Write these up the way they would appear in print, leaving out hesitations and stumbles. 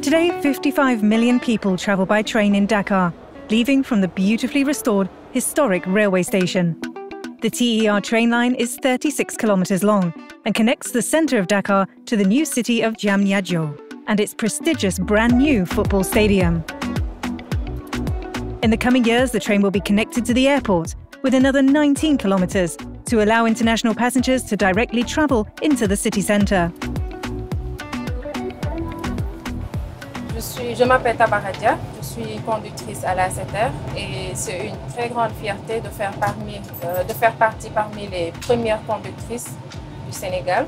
Today, 55 million people travel by train in Dakar, leaving from the beautifully restored historic railway station. The TER train line is 36 kilometers long and connects the center of Dakar to the new city of Diamniadio and its prestigious brand new football stadium. In the coming years, the train will be connected to the airport with another 19 kilometers to allow international passengers to directly travel into the city center. Je m'appelle Tabaradia, je suis conductrice à la 7R et c'est une très grande fierté de faire partie parmi les premières conductrices du Sénégal.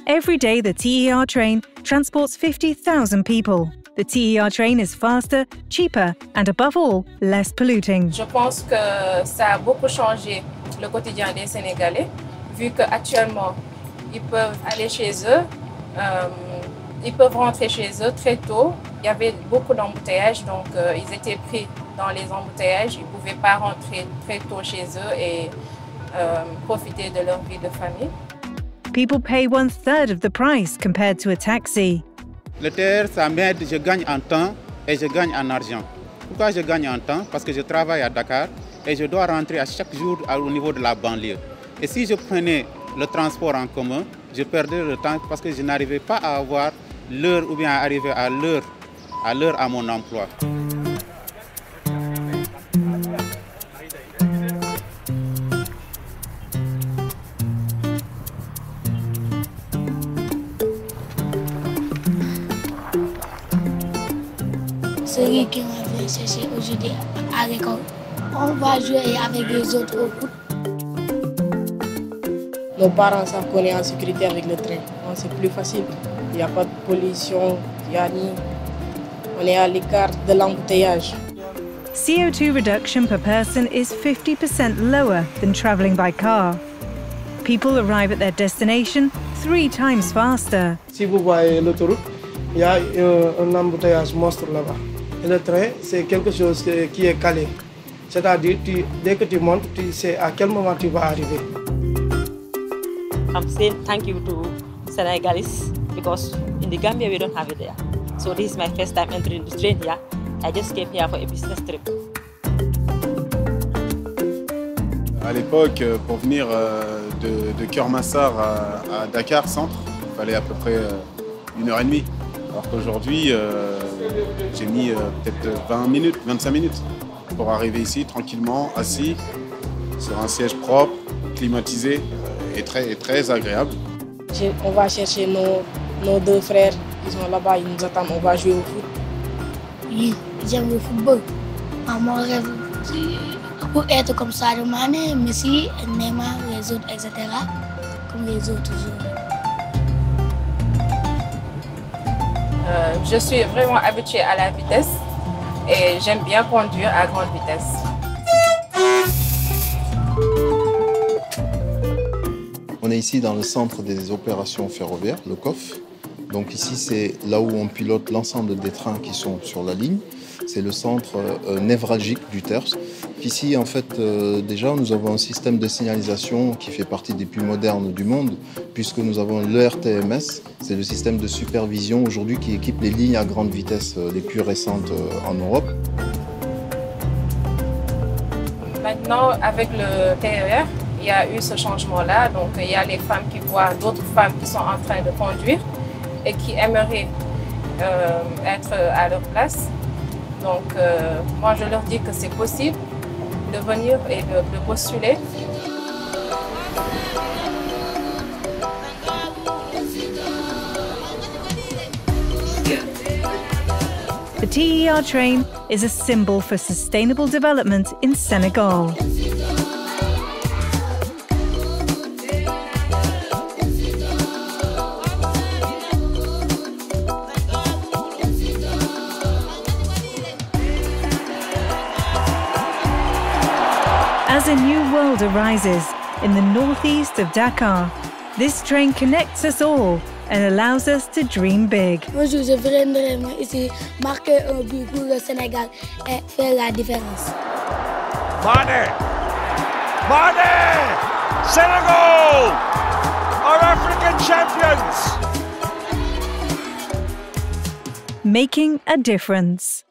Every day, the TER train transports 50,000 people. The TER train is faster, cheaper and above all, less polluting. Je pense que ça a beaucoup changé le quotidien des Sénégalais, vu qu'actuellement, ils peuvent aller chez eux, ils peuvent rentrer chez eux très tôt. Il y avait beaucoup d'embouteillages, donc ils étaient pris dans les embouteillages. Ils ne pouvaient pas rentrer très tôt chez eux et profiter de leur vie de famille. People pay 1/3 of the price compared to a taxi. Le TER, ça m'aide, je gagne en temps et je gagne en argent. Pourquoi je gagne en temps? Parce que je travaille à Dakar et je dois rentrer à chaque jour au niveau de la banlieue. Et si je prenais le transport en commun, je perdrais le temps parce que je n'arrivais pas à avoir l'heure ou bien à arriver à l'heure à mon emploi. Ceux qui vont chercher aujourd'hui à l'école, on va jouer avec les autres au foot. Nos parents savent qu'on est en sécurité avec le train. C'est plus facile. Il n'y a pas de pollution, on est à l'écart de l'embouteillage. CO2 reduction per person is 50% lower than travelling by car. People arrive at their destination 3 times faster. Si vous voyez l'autoroute, il y a un embouteillage monstre là-bas. Et le train, c'est quelque chose qui est calé. C'est-à-dire, dès que tu montes, tu sais à quel moment tu vas arriver. I'm saying thank you to Senegalese because in the Gambia we don't have it there. So this is my first time entering the train here. I just came here for a business trip. À l'époque, pour venir de Kermassar à Dakar centre, il fallait à peu près 1h30. Alors qu'aujourd'hui, j'ai mis peut-être 20 minutes, 25 minutes pour arriver ici tranquillement, assis, sur un siège propre, climatisé et très agréable. On va chercher nos 2 frères, ils sont là-bas, ils nous attendent, on va jouer au foot. Oui, j'aime le football. Mon rêve pour être comme Sadio Mané, Messi, Neymar, les autres, etc. Comme les autres joueurs. Je suis vraiment habituée à la vitesse et j'aime bien conduire à grande vitesse. On est ici dans le centre des opérations ferroviaires, le COF. Donc ici, c'est là où on pilote l'ensemble des trains qui sont sur la ligne. C'est le centre névralgique du TERS. Ici, en fait, déjà, nous avons un système de signalisation qui fait partie des plus modernes du monde, puisque nous avons l'ERTMS. C'est le système de supervision aujourd'hui qui équipe les lignes à grande vitesse les plus récentes en Europe. Maintenant, avec le TER, il y a eu ce changement-là. Donc, il y a les femmes qui voient d'autres femmes qui sont en train de conduire et qui aimeraient être à leur place. Donc, moi, je leur dis que c'est possible de venir et de postuler. The TER train is a symbol for sustainable development in Senegal. As a new world arises in the northeast of Dakar, this train connects us all and allows us to dream big. Un jour, je viendrai ici marquer un but pour le Sénégal et faire la différence. Mané! Mané! Senegal are African champions! making a difference.